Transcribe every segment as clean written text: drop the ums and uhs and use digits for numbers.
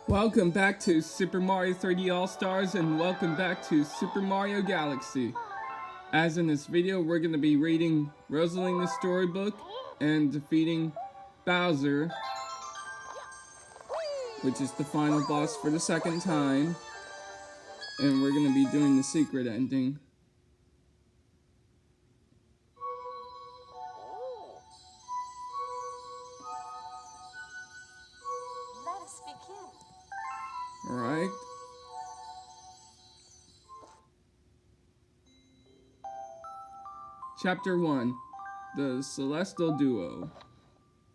Welcome back to Super Mario 3D All-Stars and welcome back to Super Mario Galaxy. As in this video, we're going to be reading Rosalina's Storybook and defeating Bowser, which is the final boss for the second time. And we're going to be doing the secret ending. Let us begin. Alright. Chapter 1. The Celestial Duo.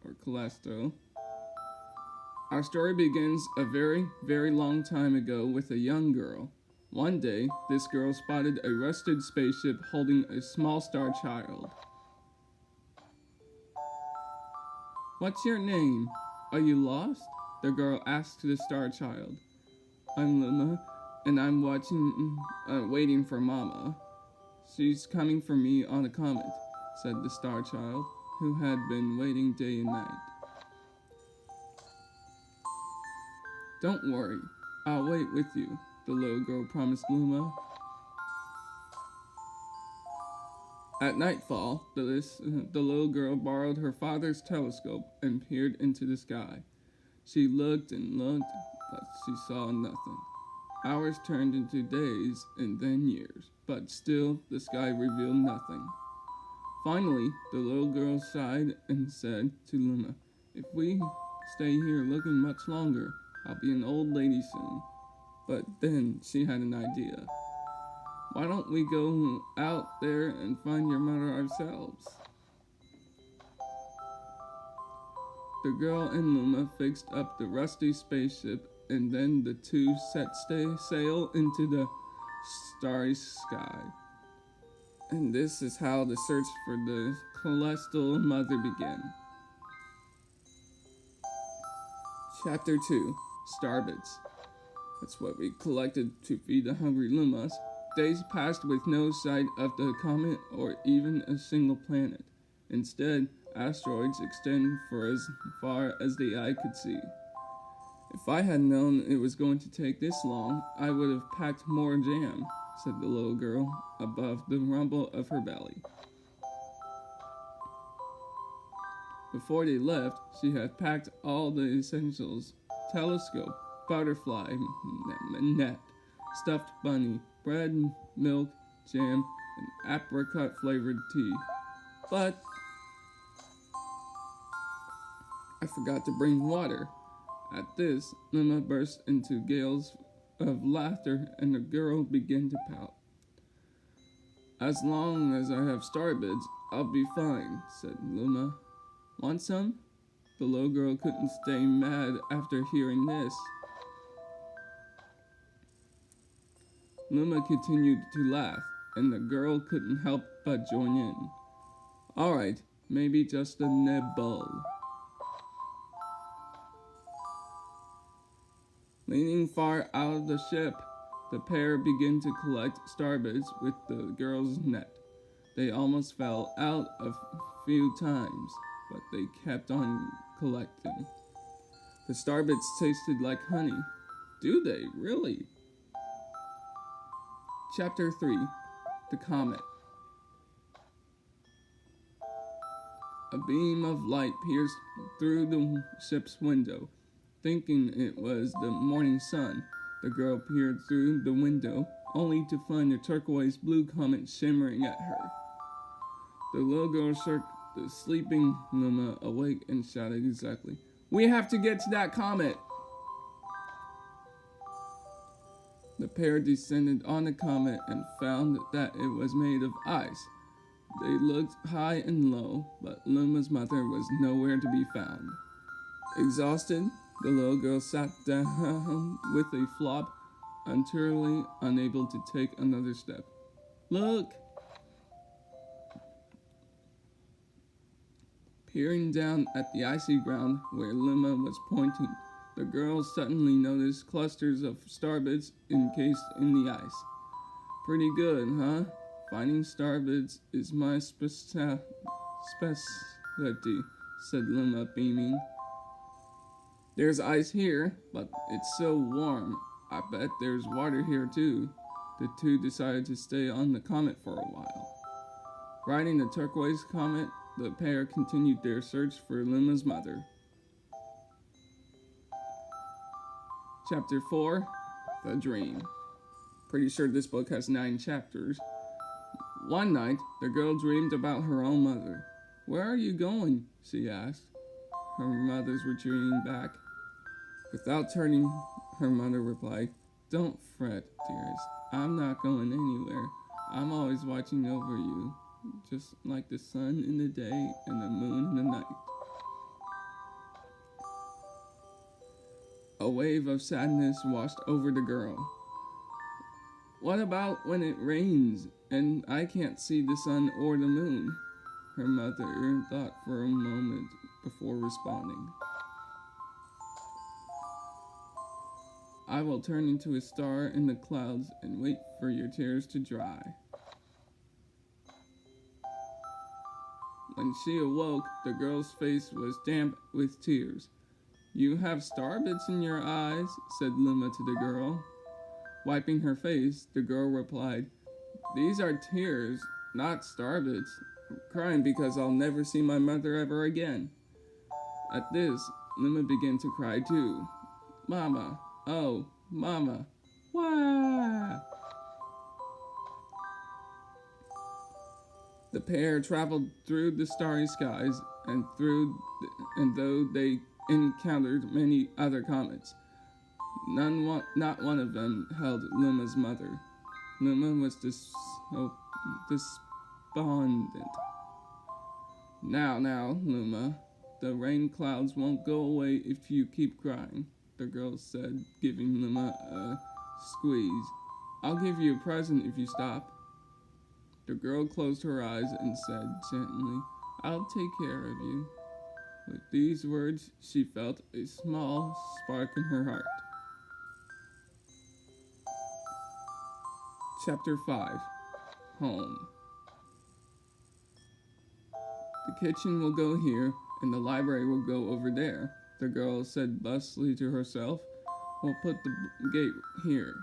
Or Calesto. Our story begins a very, very long time ago with a young girl. One day, this girl spotted a rusted spaceship holding a small star child. "What's your name? Are you lost?" the girl asked the star child. "I'm Luma, and I'm waiting for Mama. She's coming for me on a comet," said the star child, who had been waiting day and night. "Don't worry, I'll wait with you," the little girl promised Luma. At nightfall, the little girl borrowed her father's telescope and peered into the sky. She looked and looked, but she saw nothing. Hours turned into days and then years, but still the sky revealed nothing. Finally, the little girl sighed and said to Luma, "If we stay here looking much longer, I'll be an old lady soon." But then she had an idea. "Why don't we go out there and find your mother ourselves?" The girl and Luma fixed up the rusty spaceship, and then the two set sail into the starry sky. And this is how the search for the celestial mother began. Chapter 2. Starbits. That's what we collected to feed the hungry Lumas. Days passed with no sight of the comet or even a single planet. Instead, asteroids extended for as far as the eye could see. "If I had known it was going to take this long, I would have packed more jam," said the little girl above the rumble of her belly. Before they left, she had packed all the essentials: telescope, butterfly net, stuffed bunny, bread, milk, jam, and apricot-flavored tea. But I forgot to bring water. At this, Luma burst into gales of laughter and the girl began to pout. "As long as I have starbits, I'll be fine," said Luma. "Want some?" The little girl couldn't stay mad after hearing this. Luma continued to laugh, and the girl couldn't help but join in. "Alright, maybe just a nibble." Leaning far out of the ship, the pair began to collect starbits with the girl's net. They almost fell out a few times, but they kept on collecting. The starbits tasted like honey. Do they, really? Chapter 3. The Comet. A beam of light pierced through the ship's window. Thinking it was the morning sun, the girl peered through the window, only to find the turquoise blue comet shimmering at her. The little girl shook the sleeping Luma awake and shouted exactly, "We have to get to that comet!" The pair descended on the comet and found that it was made of ice. They looked high and low, but Luma's mother was nowhere to be found. Exhausted, the little girl sat down with a flop, utterly unable to take another step. "Look!" Peering down at the icy ground where Luma was pointing, the girl suddenly noticed clusters of starbits encased in the ice. "Pretty good, huh? Finding starbits is my specialty," said Luma, beaming. There's ice here, but it's so warm. I bet there's water here too. The two decided to stay on the comet for a while. Riding the turquoise comet, the pair continued their search for Luma's mother. Chapter 4, The Dream. Pretty sure this book has 9 chapters. One night, the girl dreamed about her own mother. "Where are you going?" she asked. Her mother's retreating back. Without turning, her mother replied, "Don't fret, dearest. I'm not going anywhere. I'm always watching over you, just like the sun in the day and the moon in the night." A wave of sadness washed over the girl. "What about when it rains and I can't see the sun or the moon?" Her mother thought for a moment before responding. "I will turn into a star in the clouds and wait for your tears to dry." When she awoke, the girl's face was damp with tears. "You have star bits in your eyes," said Luma to the girl. Wiping her face, the girl replied, "These are tears, not star bits. I'm crying because I'll never see my mother ever again." At this, Luma began to cry too. "Mama, oh, Mama, wah!" The pair traveled through the starry skies, and though they encountered many other comets, not one of them held Luma's mother. Luma was despondent. Now, Luma, the rain clouds won't go away if you keep crying," the girl said, giving Luma a squeeze. "I'll give you a present if you stop." The girl closed her eyes and said gently, "I'll take care of you." With these words, she felt a small spark in her heart. Chapter 5, Home. "The kitchen will go here, and the library will go over there," the girl said bustily to herself. "We'll put the gate here."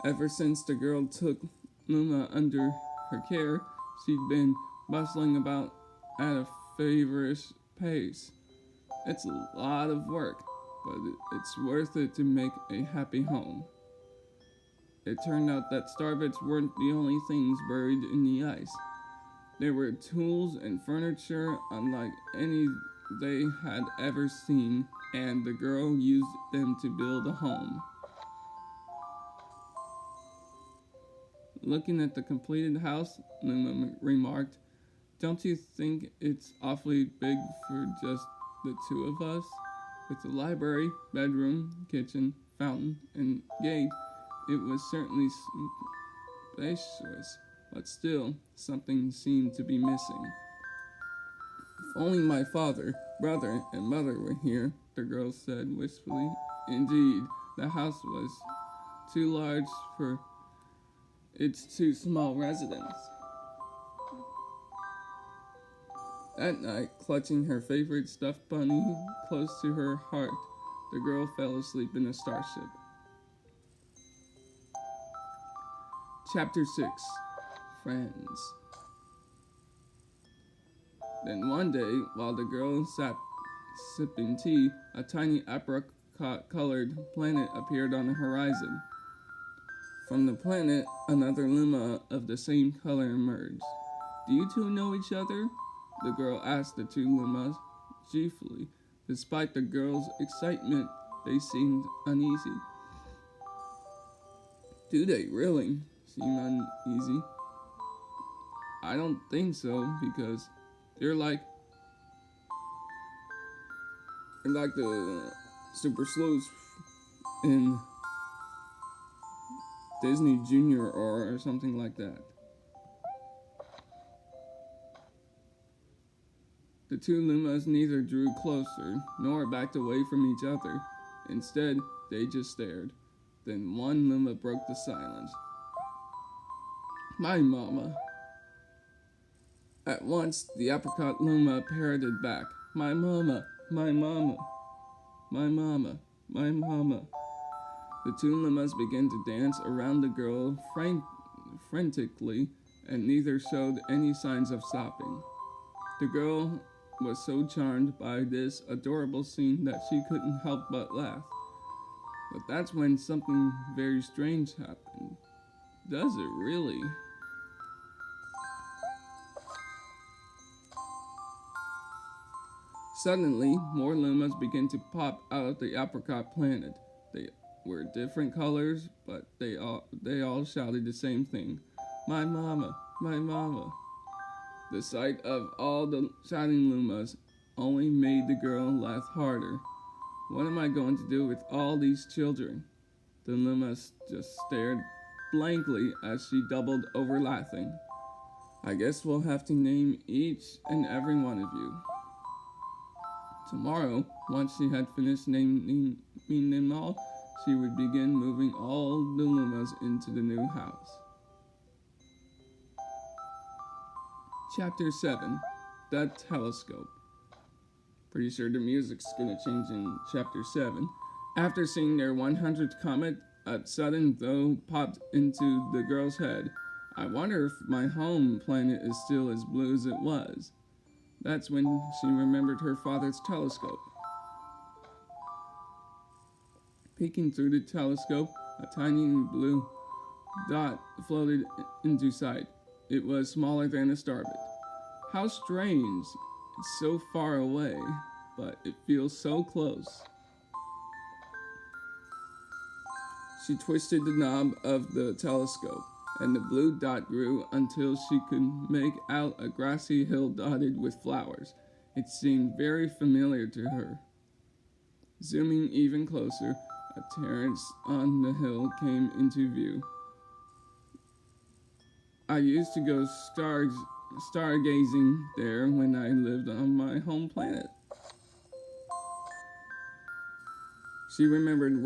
Ever since the girl took Luma under her care, she'd been bustling about at a feverish pace. It's a lot of work, but it's worth it to make a happy home. It turned out that starbits weren't the only things buried in the ice. There were tools and furniture unlike any they had ever seen, and the girl used them to build a home. Looking at the completed house, Luma remarked, "Don't you think it's awfully big for just the two of us? With the library, bedroom, kitchen, fountain, and gate, it was certainly spacious, but still, something seemed to be missing." "If only my father, brother, and mother were here," the girl said wistfully. Indeed, the house was too large for its two small residence. That night, clutching her favorite stuffed bunny close to her heart, the girl fell asleep in a starship. Chapter 6, Friends. Then one day, while the girl sat sipping tea, a tiny apricot-colored planet appeared on the horizon. From the planet, another Luma of the same color emerged. "Do you two know each other?" the girl asked the two Lumas cheerfully. Despite the girl's excitement, they seemed uneasy. "Do they really seem uneasy?" "I don't think so, because they're like the super sleuths in Disney Junior or something like that." The two Lumas neither drew closer nor backed away from each other. Instead, they just stared. Then one Luma broke the silence. "My mama." At once, the apricot Luma parroted back, "My mama, my mama." My mama, my mama. The two Lumas began to dance around the girl frantically, and neither showed any signs of stopping. The girl was so charmed by this adorable scene that she couldn't help but laugh. But that's when something very strange happened. Does it really? Suddenly, more Lumas began to pop out of the apricot planet. They were different colors, but they all shouted the same thing. My mama, my mama. The sight of all the shouting Lumas only made the girl laugh harder. What am I going to do with all these children? The Lumas just stared blankly as she doubled over laughing. I guess we'll have to name each and every one of you. Tomorrow, once she had finished naming them all, she would begin moving all the Lumas into the new house. Chapter 7, The Telescope. Pretty sure the music's gonna change in Chapter 7. After seeing their 100th comet, a sudden thought popped into the girl's head. I wonder if my home planet is still as blue as it was. That's when she remembered her father's telescope. Peeking through the telescope, a tiny blue dot floated into sight. It was smaller than a starbit. How strange. It's so far away, but it feels so close. She twisted the knob of the telescope, and the blue dot grew until she could make out a grassy hill dotted with flowers. It seemed very familiar to her. Zooming even closer, a terrace on the hill came into view. I used to go stargazing there when I lived on my home planet. She remembered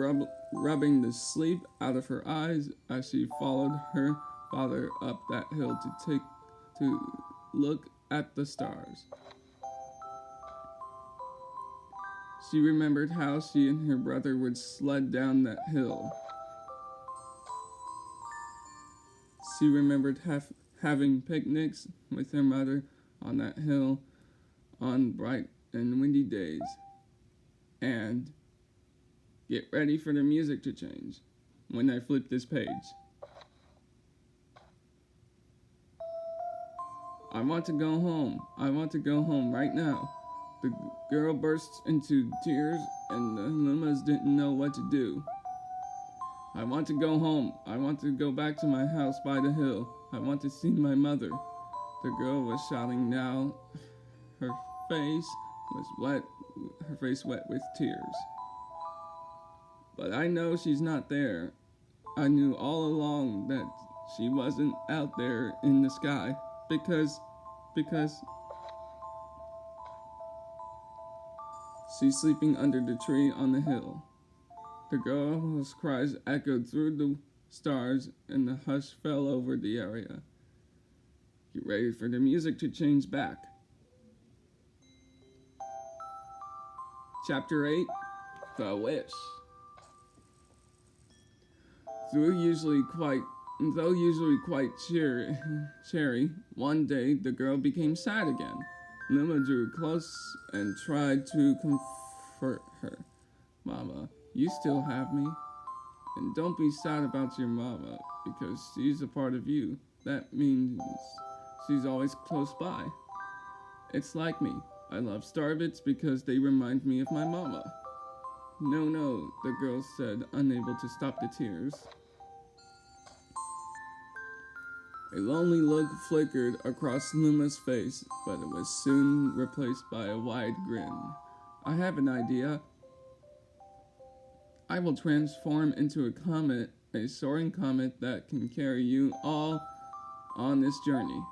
rubbing the sleep out of her eyes as she followed her father up that hill to look at the stars. She remembered how she and her brother would sled down that hill. She remembered having picnics with her mother on that hill on bright and windy days. And get ready for the music to change when I flip this page. I want to go home. I want to go home right now. The girl burst into tears and the Lumas didn't know what to do. I want to go home. I want to go back to my house by the hill. I want to see my mother. The girl was shouting now. Her face wet with tears. But I know she's not there. I knew all along that she wasn't out there in the sky because she's sleeping under the tree on the hill. The girl's cries echoed through the stars and the hush fell over the area. Get ready for the music to change back. Chapter 8, The Wish. Though usually quite cheery, one day the girl became sad again. Luma drew close and tried to comfort her. Mama, you still have me. And don't be sad about your mama, because she's a part of you. That means she's always close by. It's like me. I love starbits because they remind me of my mama. No, the girl said, unable to stop the tears. A lonely look flickered across Luma's face, but it was soon replaced by a wide grin. I have an idea. I will transform into a comet, a soaring comet that can carry you all on this journey.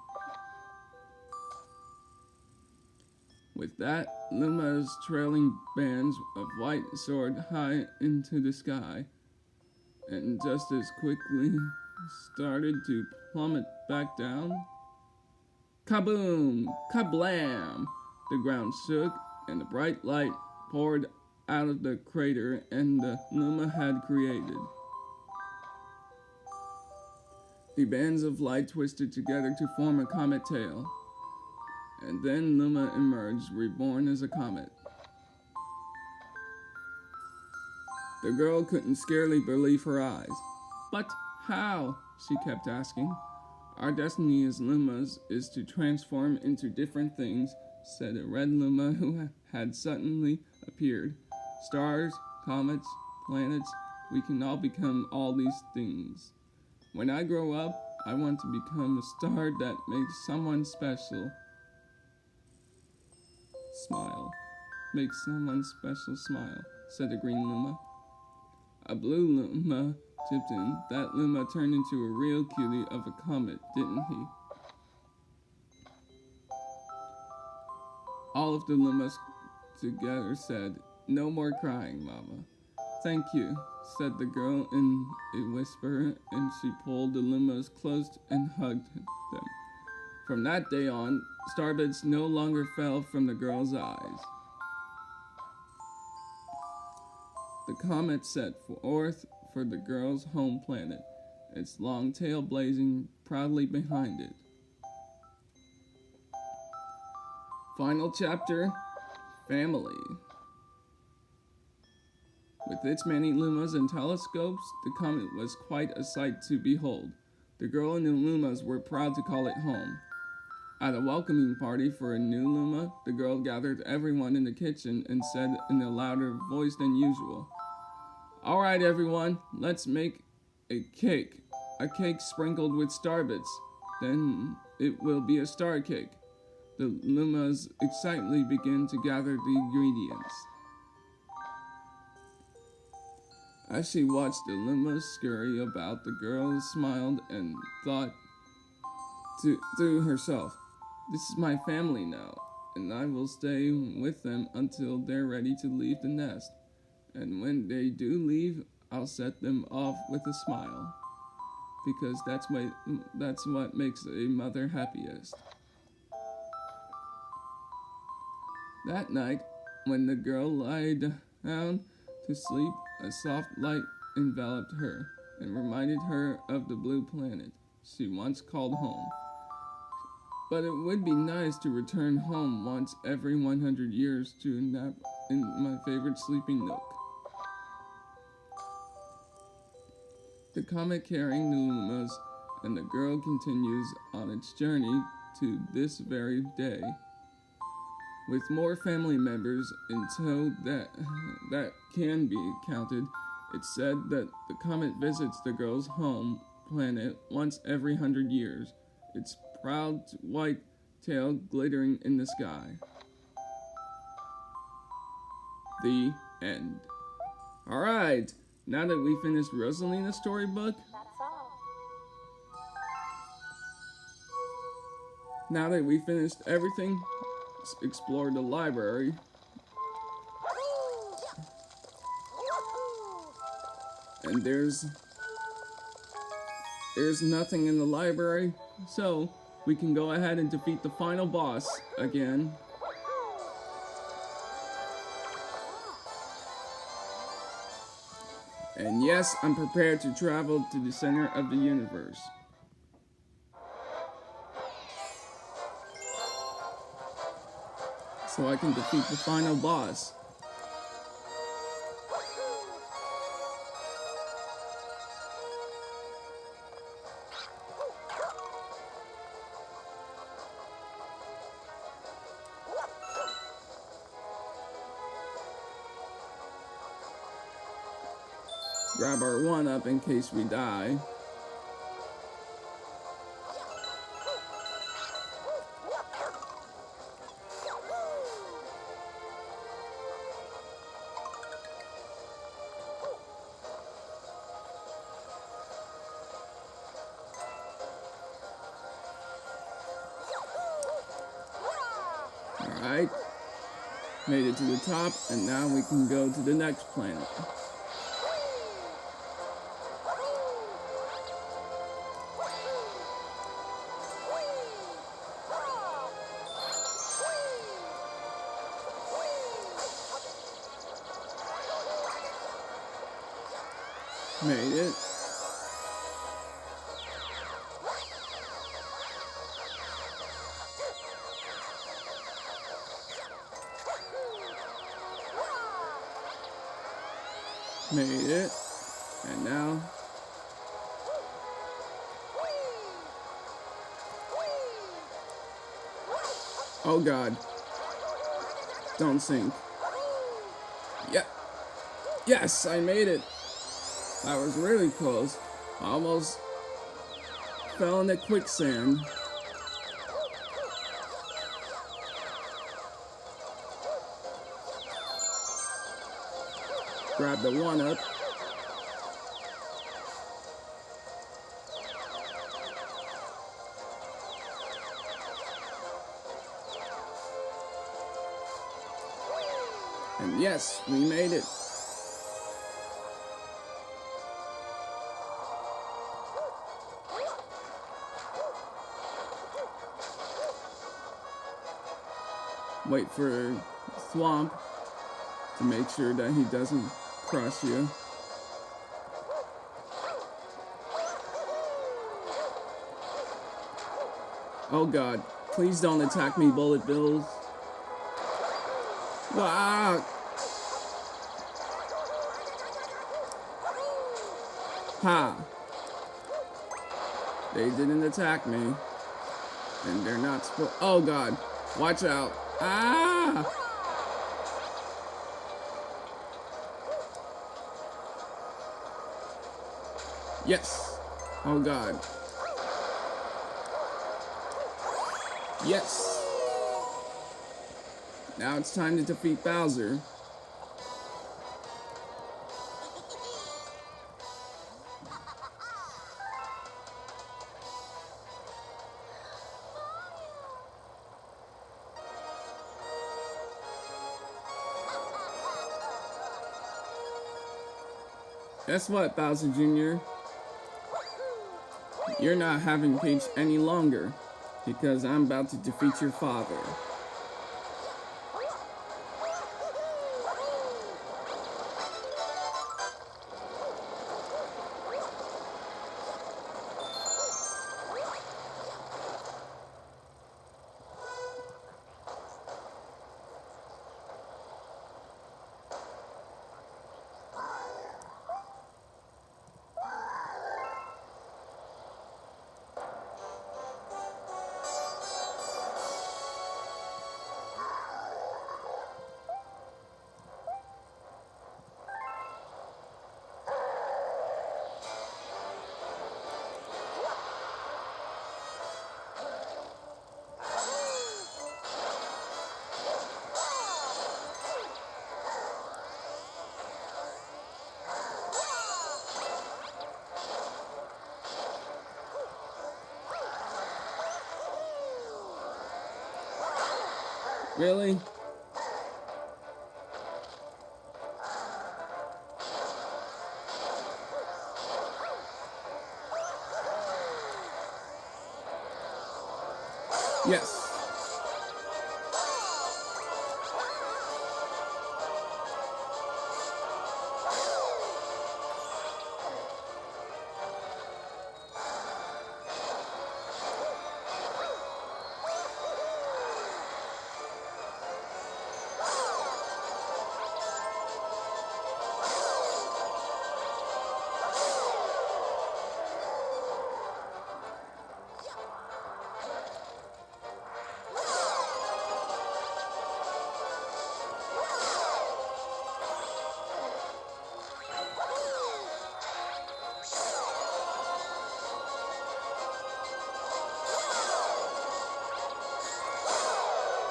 With that, Luma's trailing bands of white soared high into the sky, and just as quickly started to plummet back down. Kaboom! Kablam! The ground shook, and the bright light poured out of the crater and the Luma had created. The bands of light twisted together to form a comet tail, and then Luma emerged, reborn as a comet. The girl couldn't scarcely believe her eyes. But how? She kept asking. Our destiny as Lumas is to transform into different things, said a red Luma who had suddenly appeared. Stars, comets, planets, we can all become all these things. When I grow up, I want to become a star that makes someone special smile. Makes someone special smile, said the green Luma. A blue Luma chipped in. That Luma turned into a real cutie of a comet, didn't he? All of the Lumas together said, "No more crying, Mama." "Thank you," said the girl in a whisper, and she pulled the Lumas close and hugged them. From that day on, starbits no longer fell from the girl's eyes. The comet set forth for the girl's home planet, its long tail blazing proudly behind it. Final chapter, Family. With its many lumas and telescopes, the comet was quite a sight to behold. The girl and the lumas were proud to call it home. At a welcoming party for a new luma, the girl gathered everyone in the kitchen and said in a louder voice than usual, "All right, everyone, let's make a cake sprinkled with starbits. Then it will be a star cake." The lumas excitedly began to gather the ingredients. As she watched the lumas scurry about, the girl smiled and thought to herself, "This is my family now, and I will stay with them until they're ready to leave the nest. And when they do leave, I'll set them off with a smile, because that's what makes a mother happiest." That night, when the girl lied down to sleep, a soft light enveloped her and reminded her of the blue planet she once called home. But it would be nice to return home once every 100 years to nap in my favorite sleeping nook. The comet carrying the lumas and the girl continues on its journey to this very day, with more family members in tow that can be counted. It's said that the comet visits the girl's home planet once every 100 years, its proud white tail glittering in the sky. The end. Alright, now that we finished Rosalina's storybook, That's all. now that we finished everything, let's explore the library. And there's nothing in the library, so we can go ahead and defeat the final boss again. And yes, I'm prepared to travel to the center of the universe. So I can defeat the final boss. Grab our 1-up in case we die. Alright, made it to the top, and now we can go to the next planet. Made it. Made it. And now. Oh God. Don't sink. Yeah. Yes, I made it. That was really close. I almost fell in the quicksand. Grab the one up. And yes, we made it. Wait for Swamp to make sure that he doesn't crush you. Oh God, please don't attack me, bullet bills. Ah! Ha! They didn't attack me. And they're not supposed. Oh God, watch out. Ah! Yes. Oh God. Yes. Now it's time to defeat Bowser. Guess what, Bowser Jr.? You're not having Peach any longer, because I'm about to defeat your father. Really? Yes.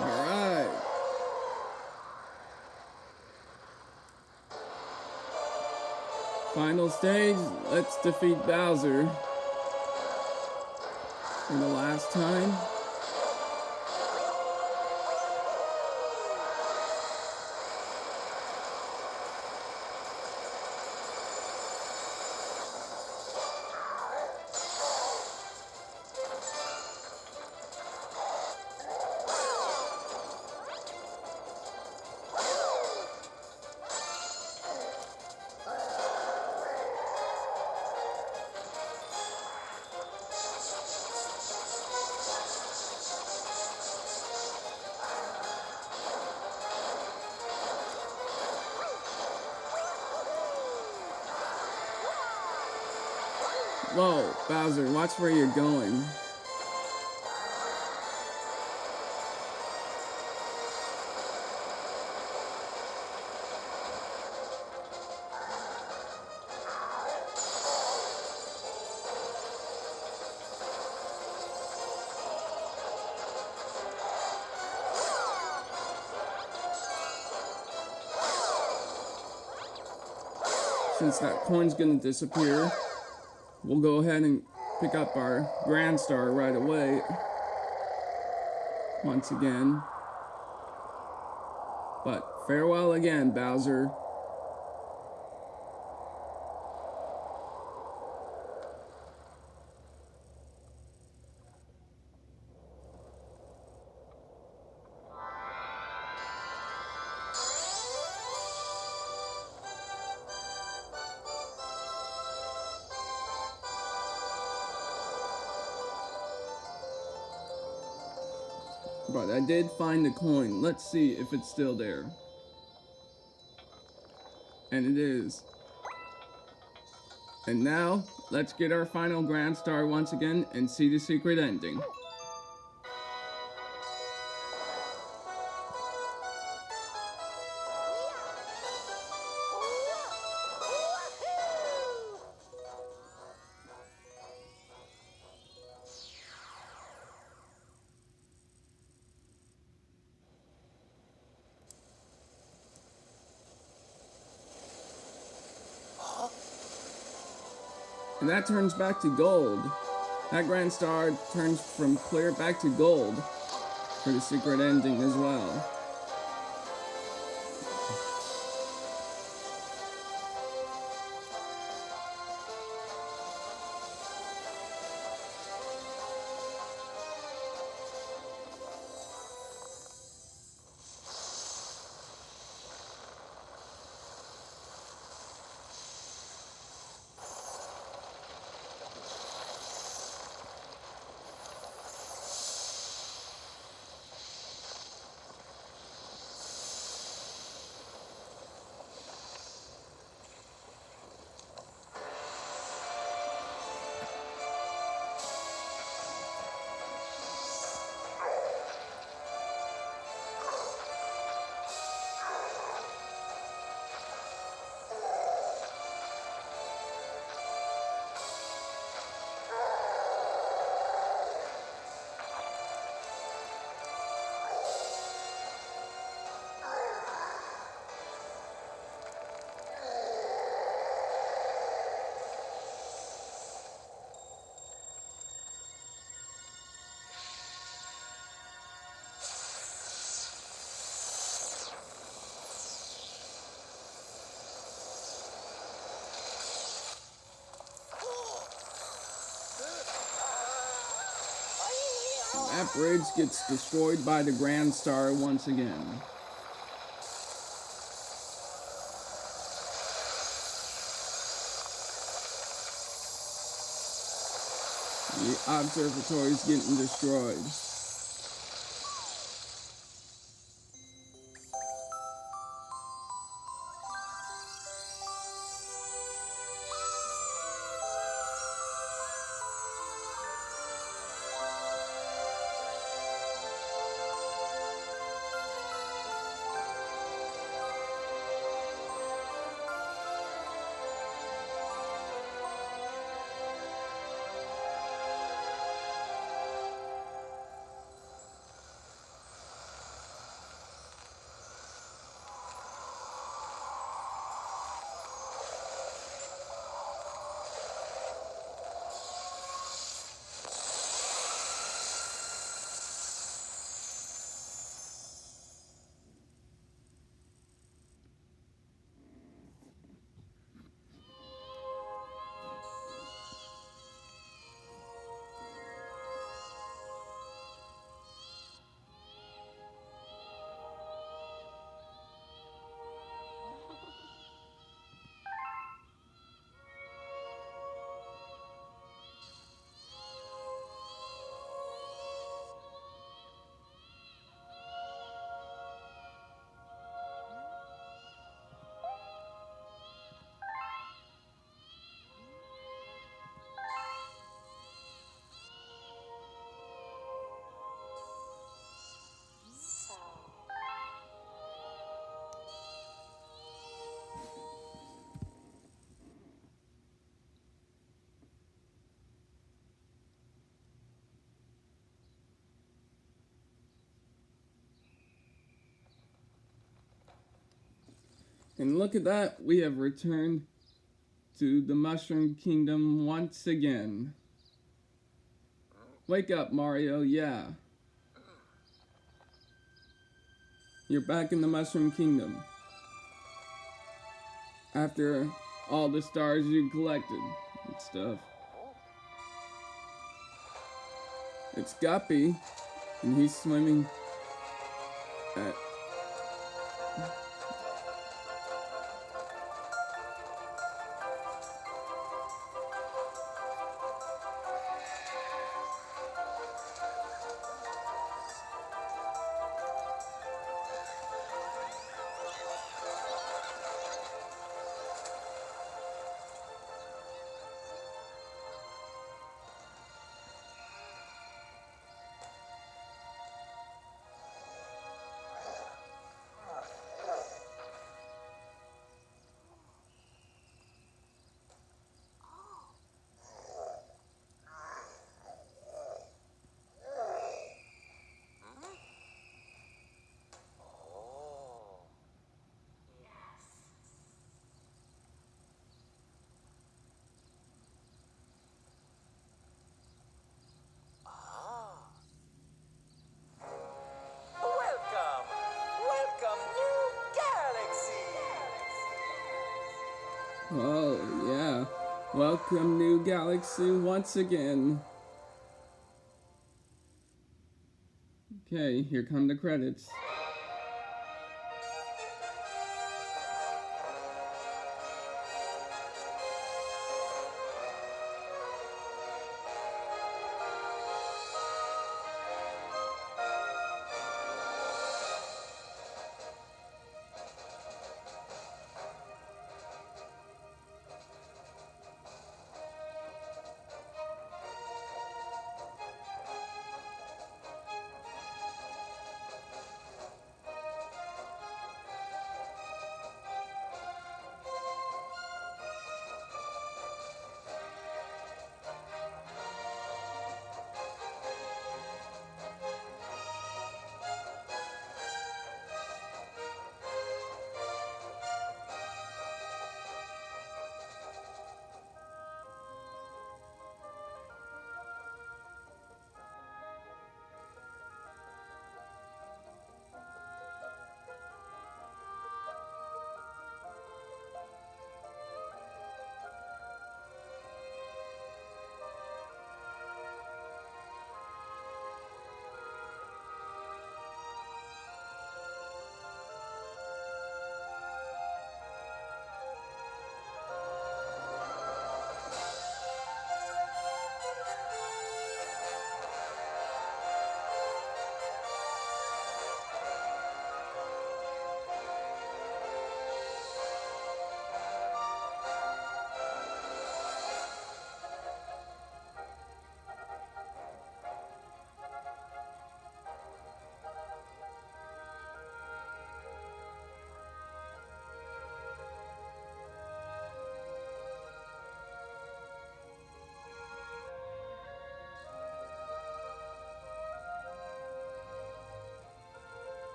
Alright. Final stage, let's defeat Bowser for the last time. Whoa, Bowser, watch where you're going. Since that coin's gonna disappear, we'll go ahead and pick up our Grand Star right away. Once again. But farewell again, Bowser. But I did find the coin. Let's see if it's still there. And it is. And now, let's get our final Grand Star once again and see the secret ending. And that turns back to gold. That Grand Star turns from clear back to gold for the secret ending as well. That bridge gets destroyed by the Grand Star once again. The observatory is getting destroyed. And look at that, we have returned to the Mushroom Kingdom once again. Wake up, Mario, yeah. You're back in the Mushroom Kingdom. After all the stars you collected and stuff. It's Guppy, and he's swimming at... Oh, yeah. Welcome, New Galaxy, once again. Okay, here come the credits.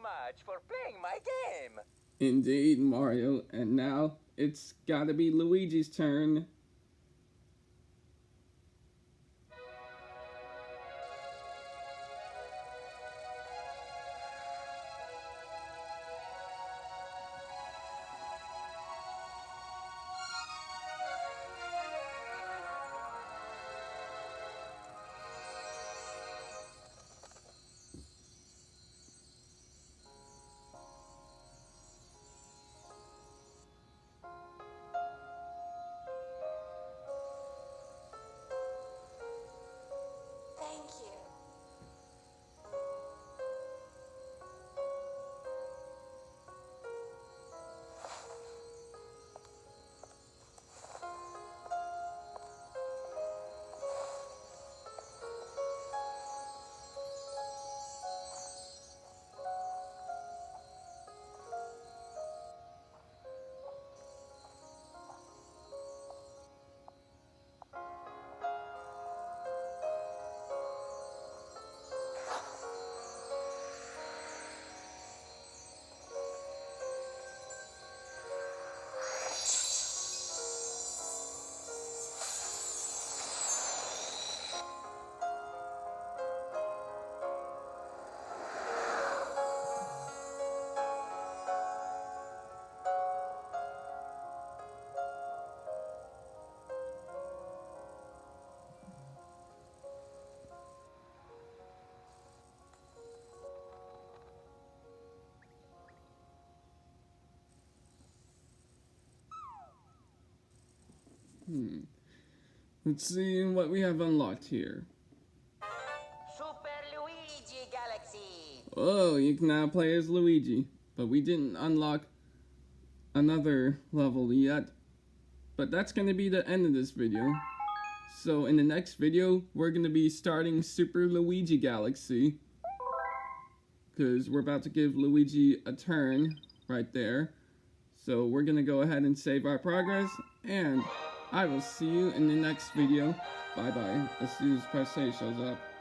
much for playing my game. Indeed, Mario. And now it's gotta be Luigi's turn. Thank you. Let's see what we have unlocked here. Super Luigi Galaxy. Oh, you can now play as Luigi. But we didn't unlock another level yet. But that's going to be the end of this video. So in the next video, we're going to be starting Super Luigi Galaxy. Because we're about to give Luigi a turn right there. So we're going to go ahead and save our progress. And I will see you in the next video. Bye bye. As soon as press A shows up.